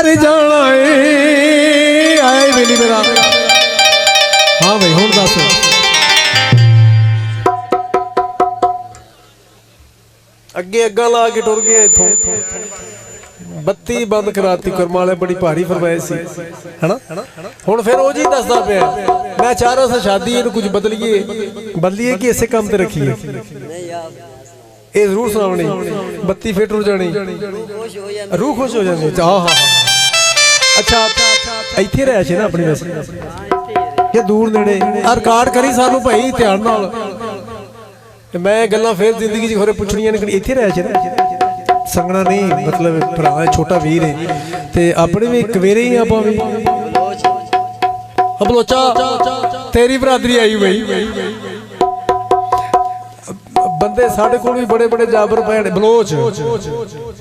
कर जाना है। आए वेली मेरा हाँ भाई हुण दस अगे अग्गा ला के टुर गए इथों बत्ती बंद कराती करमाले बड़ी भारी फरमाइश सी है ना हुण फिर वो जी दसदा पिया मैं चाह रहा था शादी इहनूं कुछ बदलीए कि इसे काम ते रखिए ये जरूर सुनावनी बत्ती फिट हो जानी रूह खुश हो जानी हाँ हाँ अच्छा इत्थे रह ना अपनी वैसे या दूर नेड़े रिकॉर्ड करी सानू भाई ध्यान नाल मैं गल्लां फिर जिंदगी च होरे पुछणियां ने इत्थे रह ना संगना नहीं मतलब भरा छोटा वीर है ते अपने भी कवेरे ही आपां भी बलोचा तेरी बरादरी आई भाई बंदे साढ़े को भी बड़े बड़े जाबर पे बलोच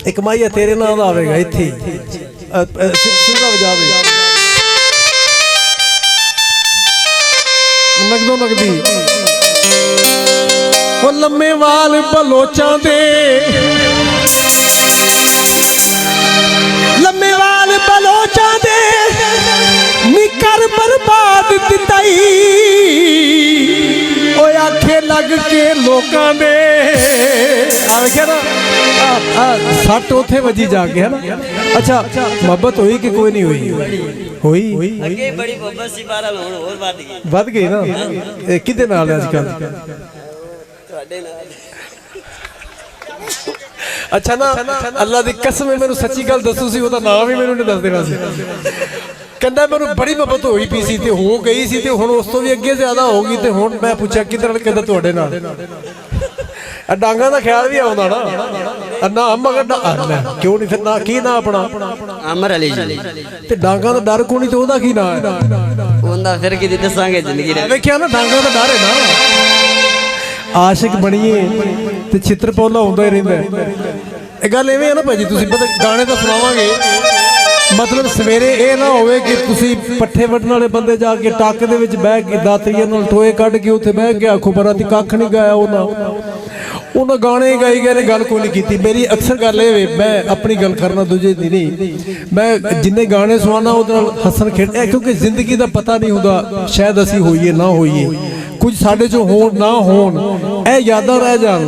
एक माइया तेरे नाम दा आवेगा इत्थे बजावे नगदो नगदी वो लम्मे वाल बलोचां दे लम्मे वाल बलोचां दे निकर बर्बाद दिताई ओए आखे लग के लोकां दे आखे ना सट उथे वजी जाके है ना अच्छा मोहब्बत हुई कि कोई नहीं हुई हुई अगे बड़ी मोहब्बत सी बारा हुण और वध गई ना किदे नाल आजकल ਤੁਹਾਡੇ ਨਾਲ अच्छा ना अल्लाह दी कसम है मैनू सच्ची गल दसू सी ओदा नाम ही मैनू नहीं दस देना सी कहंदा मैनू बड़ी मोहब्बत होई पी सी ते हो गई सी ते हुण उस तो भी अगे ज्यादा हो गई ते हुण मैं पूछा किधर कहंदा ਤੁਹਾਡੇ नाल डांगा दा ख्याल भी आउंदा ना ना मगर क्यों नहीं फिर ना की ना अपना अमर अली जी ते डांगा दा डर कोनी ते ओदा की ना है ओंदा फिर की दसांगे जिंदगी दे देखिया ना डांगा दा डर है ना आशिक बणीए ते चित्र पौला होंदा ही रहिंदा गल इवें है ना भाजी तुसीं पता गाने तो सुनावांगे मतलब सवेरे ये ना होवे कि तुसीं पट्ठे वड्डण वाले बंदे जाके टक दे विच बैठ के दातरीए नाल टोए कढ के उत्थे बैठ के आखो बराती कख नहीं गाया उन्हें गाने गाई गए ने गल कोई नहीं की मेरी अक्सर गल ये मैं अपनी गल करना दूजे दी नहीं मैं जिन्ने गाने सुनाना उहदे नाल हसन खेड क्योंकि जिंदगी का पता नहीं होंदा शायद असी होइए ना होइए कुछ साढ़े चो होण ना होण ए यादां रह जाण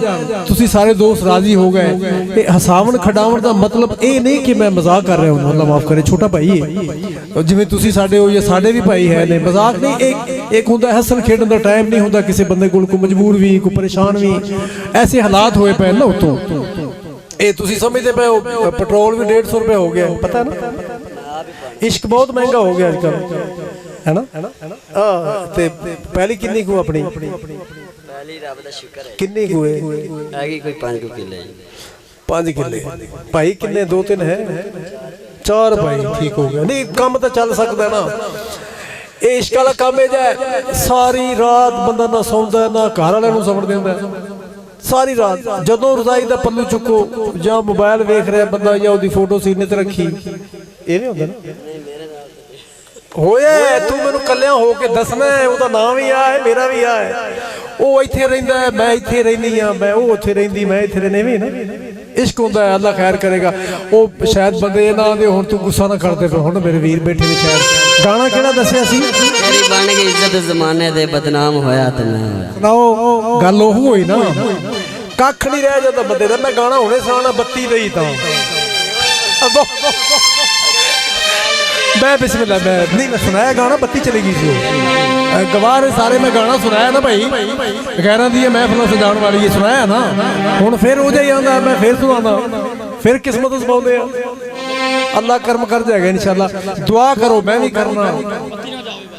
तुसीं सारे दोस्त राजी हो गए ये हसावन खडावन का मतलब ये नहीं कि मैं मजाक कर रहा हूं अल्लाह माफ करे छोटा भाई है जिवें तुसीं साडे हो या साडे भी भाई है ने मजाक नहीं एक हुंदा हसन खेडण दा टाइम नहीं हुंदा किसी बंदे कोल कोई मजबूर भी कोई परेशान भी ऐसे हालात होए पे ना उतों ये तुसीं समझदे पे पेट्रोल भी 150 रुपए हो गया पता है ना इश्क बहुत महंगा हो गया आजकल है ना ते पहली किन्नी को अपनी पहली रब दा शुक्र है किन्नी को है हैगी कोई 5 किले 5 किले भाई किन्ने 2-3 है 4 भाई ठीक हो गया नहीं काम तो चल सकता ना ये इश्क वाला काम है जाए सारी रात बंदा ना सौंदा ना घर वाले नूं सौण देंदा सारी रात जदों रजाई दा पल्लू चुको या मोबाइल वेख रहा बंदा या उसकी फोटो सीने ते रखी ये नहीं होंदा ना होया तू मैनू कलिया हो के दसना है उसका नाम भी आ है मेरा भी आ है वो इत्थे रहिंदा है मैं इत्थे रहिंदी हां मैं वो उत्थे रहिंदी मैं इत्थे रहने भी ना इश्क हुंदा है अल्लाह खैर करेगा वो शायद बंदे ना दे हुण तू गुस्सा ना कर दे हुण मेरे वीर बैठे ने शायद गाना केड़ा दस्सिया सी तेरी बन गई इज्जत जमाने दे बदनाम होया ते मैं सुनाओ गल ओह होई ना कख नहीं रह जाता बंदे दा मैं गाना हुणे सुनाना बत्ती रही तां मैं बिस्मिल्लाह मैं नहीं मैं सुनाया गाना बत्ती चली गई थी गवार सारे मैं गाना सुनाया ना भाई गैरां दी महफिल सजाने वाली है सुनाया ना हुण फिर हो जाई आंदा मैं फिर सुनाना फिर किस्मत सपाउंदे अल्लाह कर्म कर जाएगा इंशाल्लाह दुआ करो मैं भी करना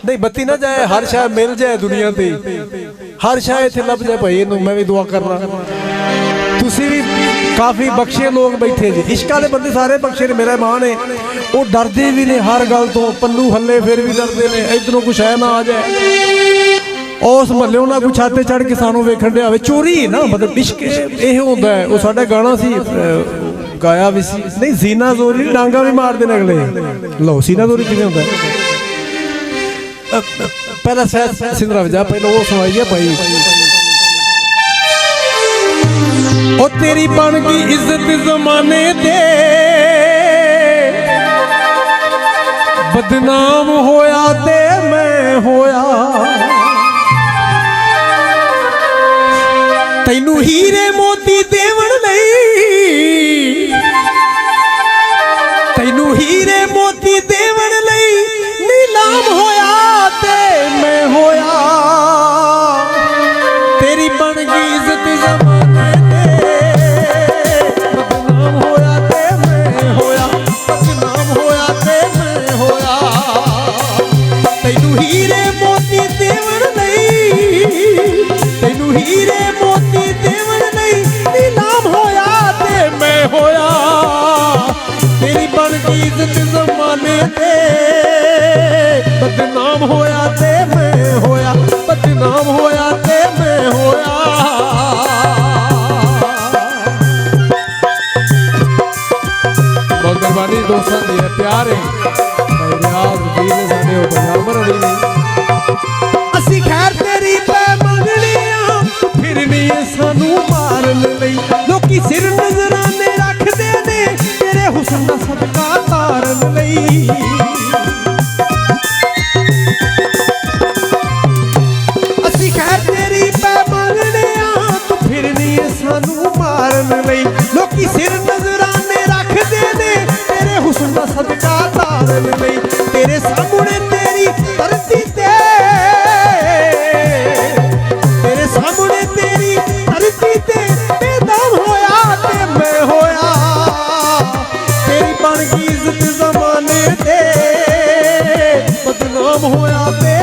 नहीं बत्ती ना जाए हर शय मिल जाए दुनिया ते हर शय इत्थे लभ जाए भाई इनू मैं भी दुआ करना तुसी भी काफ़ी बख्शे लोग बैठे जी इश्क वाले बंदे सारे बख्शे ने मेरा मान है वो डरते भी ने हर गल तो पल्लू हल्ले फिर भी डरते ने इधरों कुछ है ना आ जाए उस महल्ले ना कोई छाते चढ़ के सानू वेखण दिया चोरी ना मतलब इश्क ये होंदा है वो साडा गाना सी गाया भी सी नहीं सीना जोरी डांगा भी मार देने अगले लो सीना जोरी किवें होंदा पहला सिंदरा वजा पहले वो सुनाइए भाई ओ तेरी बन गई इज्जत जमाने दे बदनाम होया ते मैं होया तैनू हीरे मोती देवण लई तैनू हीरे मोती देवण लई नीलाम होया ते मैं होया तेरी बन गई इज्जत ज़माने ते बदनाम होया ते मैं होया बदनाम होया ते मैं होया तैनू हीरे मोती देवण लई तैनू हीरे मोती देवण लई नीलाम होया ते मैं होया तेरी बन गई इज्जत ज़माने ते बदनाम होया ते मैं होया बदनाम होया ते मैं होया बहुत मेहरबानी दोस्तों दी है प्यार है रियाज वीर ने साडे हो पंजाब रही नहीं असी खैर तेरी पे मंगलियां फिर नहीं सानू मारन लई लोकी सिर नजराने रखदे ने तेरे हुस्न दा सदका तारन लई असी खैर तेरी पे मंगलियां तू फिर नहीं सानू मारन लई लोकी सिर नजराने रखदे ने तेरे हुस्न दा सदका तारन लई तेरे सामने तेरी धरती तेरे सामने तेरी धरती ते बेदम होया ते मैं होया तेरी बन गई इज्जत ज़माने ते बदनाम होया ते